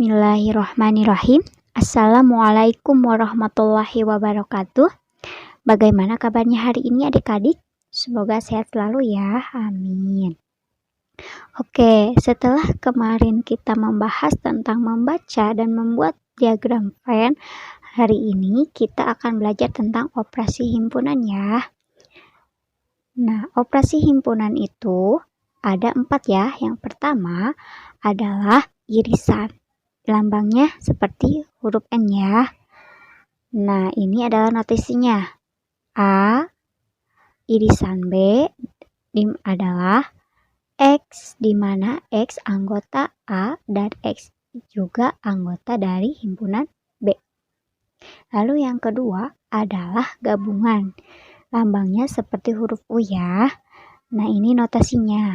Bismillahirrahmanirrahim. Assalamualaikum warahmatullahi wabarakatuh. Bagaimana kabarnya hari ini adik-adik? Semoga sehat selalu ya, amin. Oke, setelah kemarin kita membahas tentang membaca dan membuat diagram Venn, hari ini kita akan belajar tentang operasi himpunan ya. Nah, operasi himpunan itu ada 4 ya. Yang pertama adalah irisan. Lambangnya seperti huruf N ya. Nah, ini adalah notasinya. A, irisan B adalah X, di mana X anggota A dan X juga anggota dari himpunan B. Lalu yang kedua adalah gabungan. Lambangnya seperti huruf U ya. Nah, ini notasinya.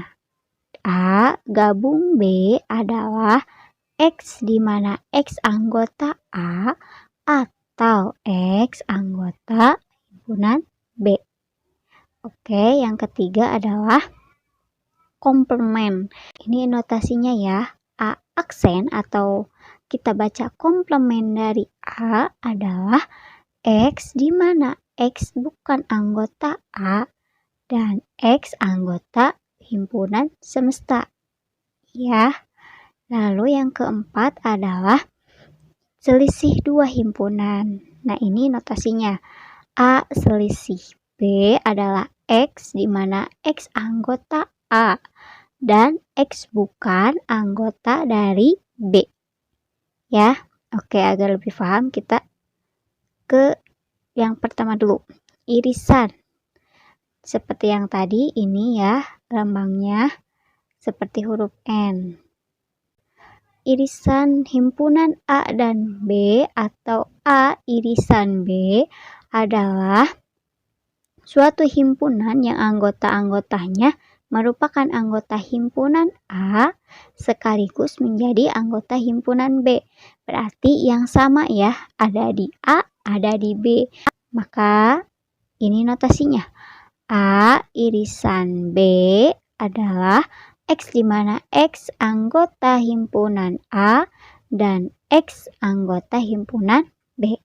A gabung B adalah X, di mana X anggota A atau X anggota himpunan B. Oke, yang ketiga adalah komplement. Ini notasinya ya. A aksen atau kita baca komplement dari A adalah X, di mana X bukan anggota A dan X anggota himpunan semesta. Ya. Lalu yang keempat adalah selisih dua himpunan. Nah, ini notasinya. A selisih B adalah X, di mana X anggota A dan X bukan anggota dari B. Ya, oke, agar lebih paham kita ke yang pertama dulu. Irisan. Seperti yang tadi, ini ya lambangnya seperti huruf N. Irisan himpunan A dan B atau A irisan B adalah suatu himpunan yang anggota-anggotanya merupakan anggota himpunan A sekaligus menjadi anggota himpunan B. Berarti yang sama ya, ada di A, ada di B. Maka ini notasinya. A irisan B adalah X, di mana X anggota himpunan A dan X anggota himpunan B.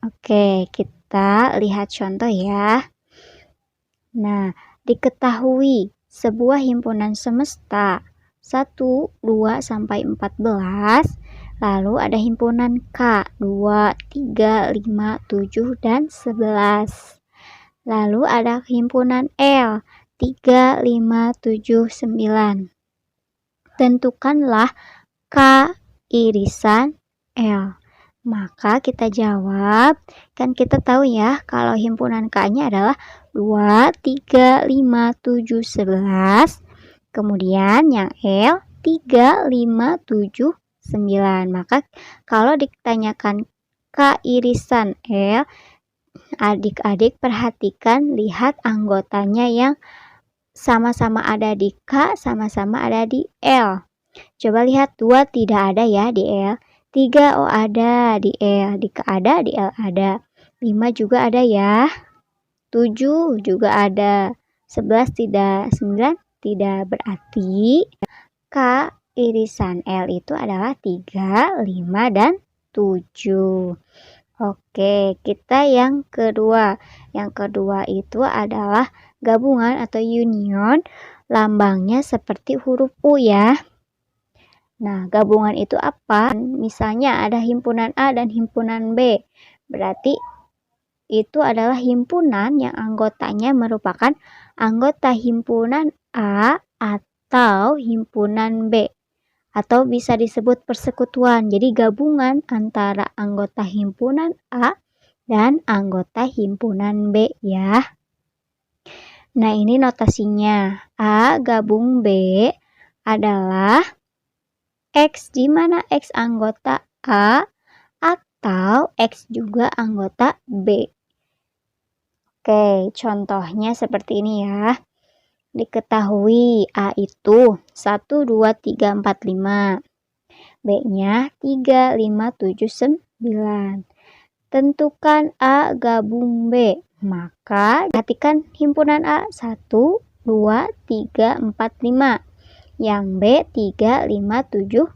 Oke, kita lihat contoh ya. Nah, diketahui sebuah himpunan semesta 1, 2, sampai 14. Lalu ada himpunan K 2, 3, 5, 7, dan 11. Lalu ada himpunan L 3, 5, 7, 9. Tentukanlah K irisan L. Maka kita jawab, kan kita tahu ya kalau himpunan K-nya adalah 2, 3, 5, 7, 11. Kemudian yang L 3, 5, 7, 9. Maka kalau ditanyakan K irisan L, adik-adik perhatikan, lihat anggotanya yang sama-sama ada di K, sama-sama ada di L. Coba lihat, 2 tidak ada ya di L. 3 ada di L, di K ada, di L ada. 5 juga ada ya. 7 juga ada. 11 tidak, 9 tidak. Berarti K irisan L itu adalah 3, 5, dan 7. Oke, kita yang kedua. Yang kedua itu adalah gabungan atau union. Lambangnya seperti huruf U ya. Nah, gabungan itu apa? Misalnya ada himpunan A dan himpunan B. Berarti itu adalah himpunan yang anggotanya merupakan anggota himpunan A atau himpunan B. Atau bisa disebut persekutuan. Jadi gabungan antara anggota himpunan A dan anggota himpunan B ya. Nah, ini notasinya. A gabung B adalah X, di mana X anggota A atau X juga anggota B. Oke, contohnya seperti ini ya. Diketahui A itu 1, 2, 3, 4, 5. B-nya 3, 5, 7, 9. Tentukan A gabung B. Maka perhatikan himpunan A 1, 2, 3, 4, 5. Yang B 3, 5, 7,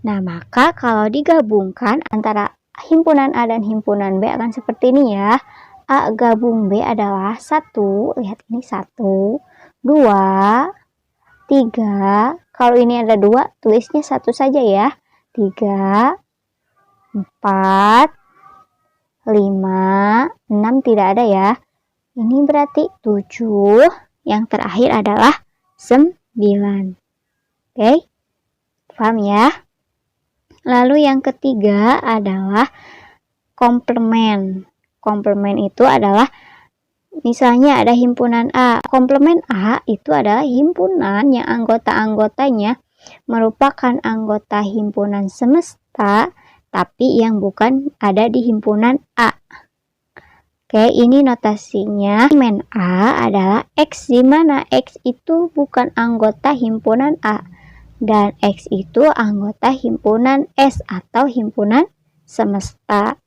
Nah, maka kalau digabungkan antara himpunan A dan himpunan B akan seperti ini ya. A gabung B adalah 1, lihat ini 1, 2, 3. Kalau ini ada 2, tulisnya 1 saja ya. 3, 4, 5, 6 tidak ada ya. Ini berarti 7, yang terakhir adalah 9. Oke, paham ya? Lalu yang ketiga adalah komplement. Komplement itu adalah misalnya ada himpunan A. Komplement A itu adalah himpunan yang anggota-anggotanya merupakan anggota himpunan semesta, tapi yang bukan ada di himpunan A. Oke, ini notasinya. Komplement A adalah X, di mana X itu bukan anggota himpunan A. Dan X itu anggota himpunan S atau himpunan semesta.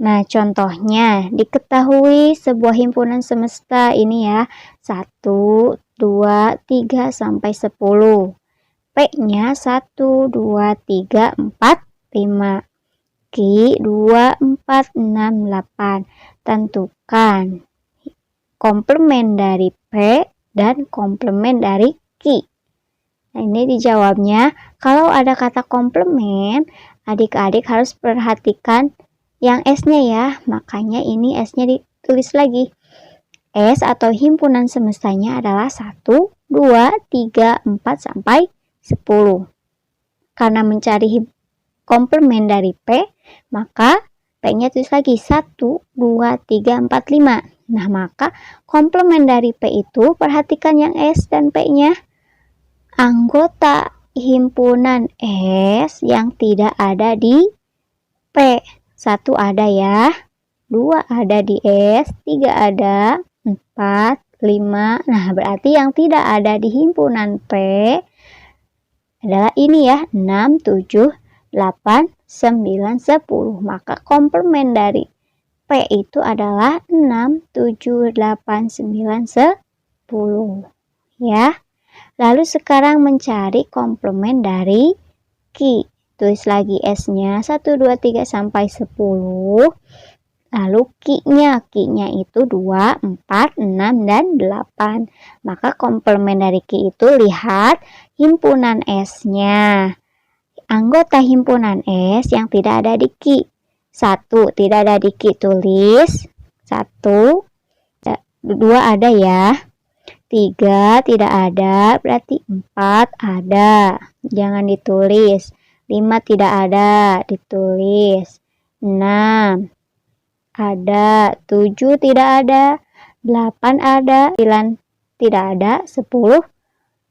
Nah, contohnya diketahui sebuah himpunan semesta ini ya, 1, 2, 3 sampai 10. P-nya 1, 2, 3, 4, 5. Q 2, 4, 6, 8. Tentukan komplement dari P dan komplement dari Q. Nah, ini dijawabnya. Kalau ada kata komplement, adik-adik harus perhatikan yang S-nya ya. Makanya ini S-nya ditulis lagi. S atau himpunan semestanya adalah 1, 2, 3, 4 sampai 10. Karena mencari komplement dari P, maka P-nya tulis lagi 1, 2, 3, 4, 5. Nah, maka komplement dari P itu, perhatikan yang S dan P-nya. Anggota himpunan S yang tidak ada di P. 1 ada ya, 2 ada di S, 3 ada, 4, 5. Nah, berarti yang tidak ada di himpunan P adalah ini ya, 6, 7, 8, 9, 10. Maka komplement dari P itu adalah 6, 7, 8, 9, 10. Ya. Lalu sekarang mencari komplement dari Q. Tulis lagi S-nya 1, 2, 3 sampai 10. Lalu Q-nya itu 2, 4, 6, dan 8. Maka komplement dari Q itu lihat himpunan S-nya. Anggota himpunan S yang tidak ada di Q. 1 tidak ada di Q, tulis 1. 2 ada ya. 3 tidak ada, berarti 4 ada. Jangan ditulis. 5 tidak ada, ditulis. 6 ada, 7 tidak ada, 8 ada, 9 tidak ada, 10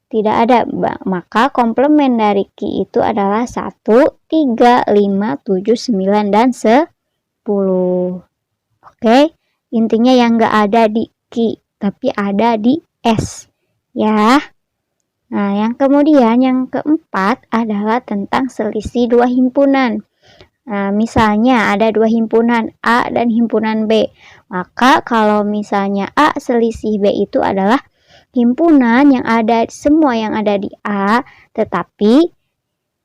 tidak ada. Maka komplement dari Q itu adalah 1, 3, 5, 7, 9, dan 10. Oke, intinya yang enggak ada di Q, tapi ada di S. Ya. Nah, yang kemudian yang keempat adalah tentang selisih dua himpunan. Nah, misalnya ada dua himpunan A dan himpunan B. Maka kalau misalnya A selisih B itu adalah himpunan yang ada semua yang ada di A, tetapi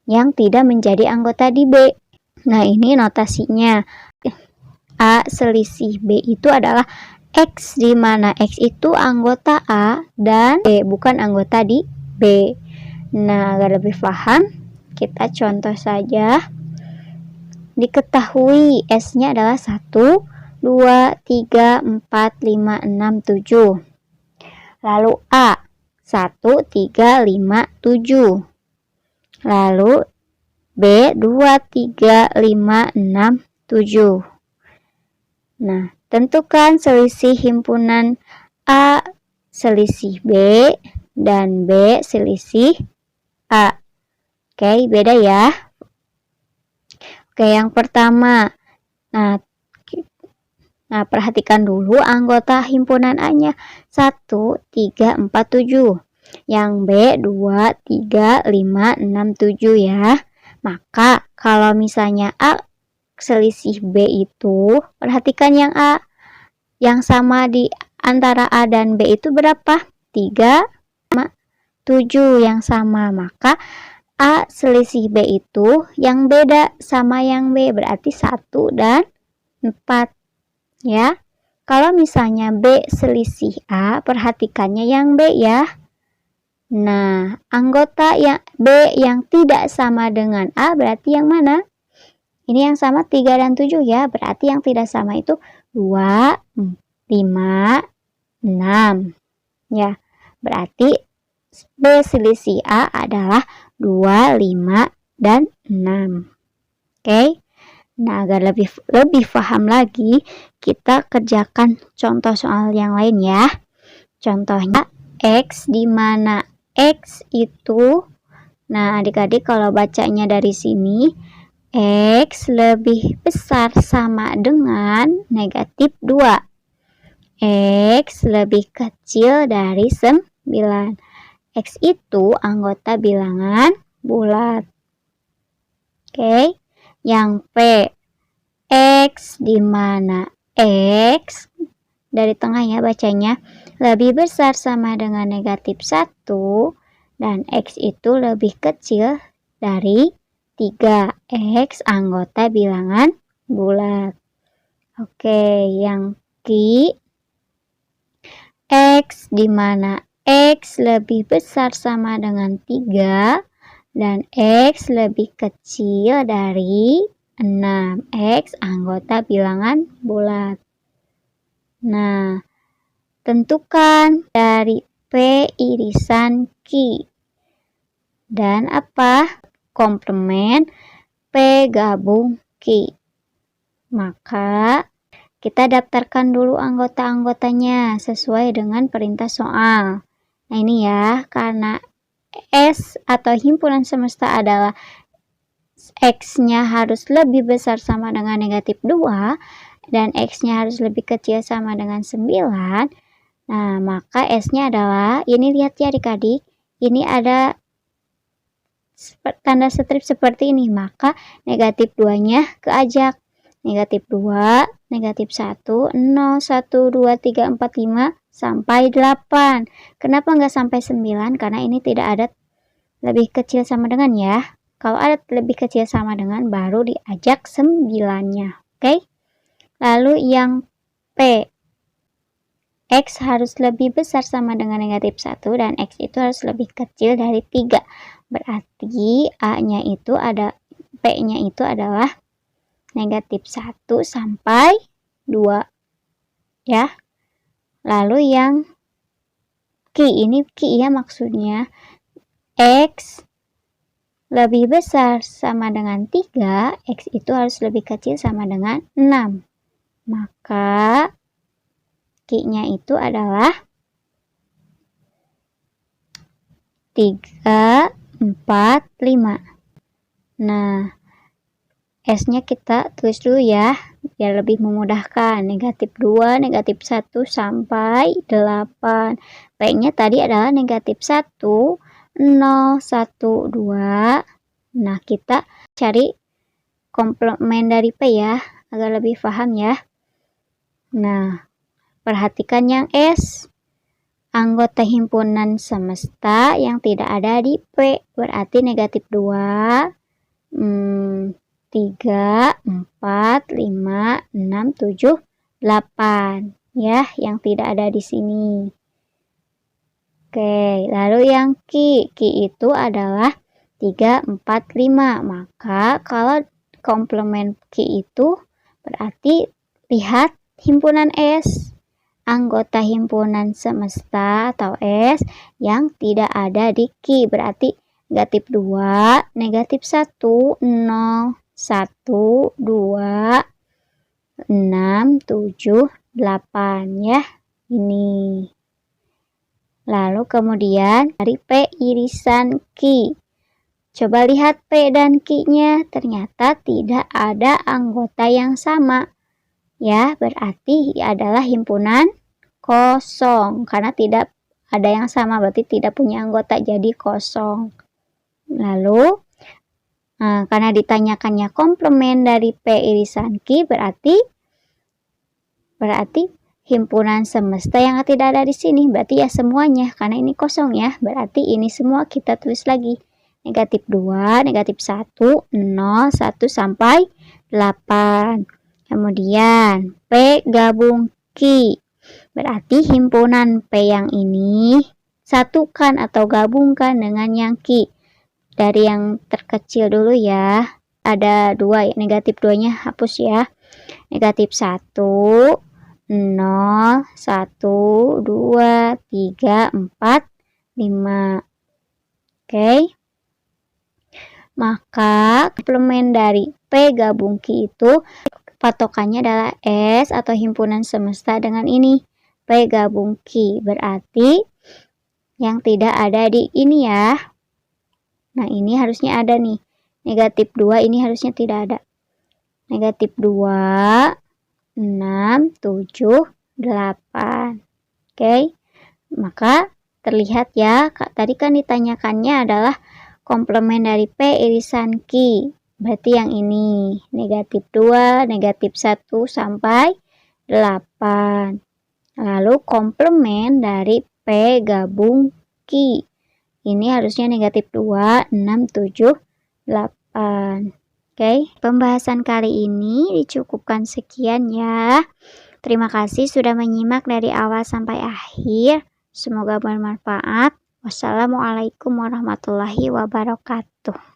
yang tidak menjadi anggota di B. Nah, ini notasinya. A selisih B itu adalah X, di mana X itu anggota A dan B bukan anggota di B. Nah, agar lebih paham, kita contoh saja. Diketahui S-nya adalah 1, 2, 3, 4, 5, 6, 7. Lalu A 1, 3, 5, 7. Lalu B 2, 3, 5, 6, 7. Nah, tentukan selisih himpunan A selisih B dan B selisih A. Oke, beda ya. Oke, yang pertama. Nah, perhatikan dulu anggota himpunan A-nya. 1, 3, 4, 7. Yang B 2, 3, 5, 6, 7 ya. Maka kalau misalnya A selisih B itu, perhatikan yang A. Yang sama di antara A dan B itu berapa? 3, 5. 7 yang sama, maka A selisih B itu yang beda sama yang B, berarti 1 dan 4 ya. Kalau misalnya B selisih A, perhatikannya yang B ya. Nah, anggota yang B yang tidak sama dengan A berarti yang mana? Ini yang sama 3 dan 7 ya, berarti yang tidak sama itu 2, 5, 6 ya. Berarti B selisih A adalah 2, 5, dan 6. Oke. Nah, agar lebih paham lagi, kita kerjakan contoh soal yang lain ya. Contohnya X di mana X itu, nah adik-adik kalau bacanya dari sini, X lebih besar sama dengan negatif 2. X lebih kecil dari 9. X itu anggota bilangan bulat. Oke. Yang P, X di mana X dari tengah ya bacanya lebih besar sama dengan negatif 1 dan X itu lebih kecil dari 3. X anggota bilangan bulat. Oke, yang Q, X di mana X lebih besar sama dengan 3 dan X lebih kecil dari 6. X anggota bilangan bulat. Nah, tentukan dari P irisan Q. Dan apa? Komplement P gabung Q. Maka kita daftarkan dulu anggota-anggotanya sesuai dengan perintah soal. Nah ini ya, karena S atau himpunan semesta adalah X-nya harus lebih besar sama dengan negatif 2 dan X-nya harus lebih kecil sama dengan 9. Nah, maka S-nya adalah, ini lihat ya adik-adik, ini ada tanda strip seperti ini, maka negatif 2-nya keajak. Negatif 2, negatif 1, 0, 1, 2, 3, 4, 5, sampai 8. Kenapa nggak sampai 9? Karena ini tidak ada lebih kecil sama dengan ya. Kalau ada lebih kecil sama dengan baru diajak 9-nya. Oke? Lalu yang P, X harus lebih besar sama dengan negatif 1 dan X itu harus lebih kecil dari 3. Berarti A-nya itu ada, P-nya itu adalah negatif 1 sampai 2. Ya. Lalu yang Q, ini Q ya maksudnya. X lebih besar sama dengan 3, X itu harus lebih kecil sama dengan 6. Maka Q-nya itu adalah 3, 4, 5. Nah, S-nya kita tulis dulu ya, biar lebih memudahkan. Negatif 2, negatif 1, sampai 8. P-nya tadi adalah negatif 1, 0, 1, 2. Nah, kita cari komplement dari P ya, agar lebih paham ya. Nah, perhatikan yang S. Anggota himpunan semesta yang tidak ada di P. Berarti negatif 2, 3, 4, 5, 6, 7, 8. Ya, yang tidak ada di sini. Oke, lalu yang Q itu adalah 3, 4, 5. Maka kalau komplement Q itu berarti lihat himpunan S. Anggota himpunan semesta atau S yang tidak ada di Q. Berarti negatif 2, negatif 1, 0, 1, 2, 6, 7, 8 ya. Ini. Lalu kemudian dari P irisan Q. Coba lihat P dan Q-nya, ternyata tidak ada anggota yang sama. Ya, berarti adalah himpunan kosong. Karena tidak ada yang sama, berarti tidak punya anggota, jadi kosong. Lalu, karena ditanyakannya komplement dari P irisan Q, berarti himpunan semesta yang tidak ada di sini. Berarti ya semuanya, karena ini kosong ya. Berarti ini semua kita tulis lagi. Negatif 2, negatif 1, 0, 1 sampai 8. Kemudian P gabung Q. Berarti himpunan P yang ini satukan atau gabungkan dengan yang Q. Dari yang terkecil dulu ya. Ada 2 ya, negatif 2-nya hapus ya. Negatif 1, 0, 1, 2, 3, 4, 5. Oke. Maka komplement dari P gabung Q itu patokannya adalah S atau himpunan semesta dengan ini. P gabung Q berarti yang tidak ada di ini ya. Nah, ini harusnya ada nih. Negatif 2 ini harusnya tidak ada. Negatif 2, 6, 7, 8. Oke. Maka terlihat ya, tadi kan ditanyakannya adalah komplement dari P irisan Q. Berarti yang ini. Negatif 2, negatif 1 sampai 8. Lalu komplement dari P gabung Q. Ini harusnya negatif 2, 6, 7, 8. Oke, pembahasan kali ini dicukupkan sekian ya. Terima kasih sudah menyimak dari awal sampai akhir. Semoga bermanfaat. Wassalamualaikum warahmatullahi wabarakatuh.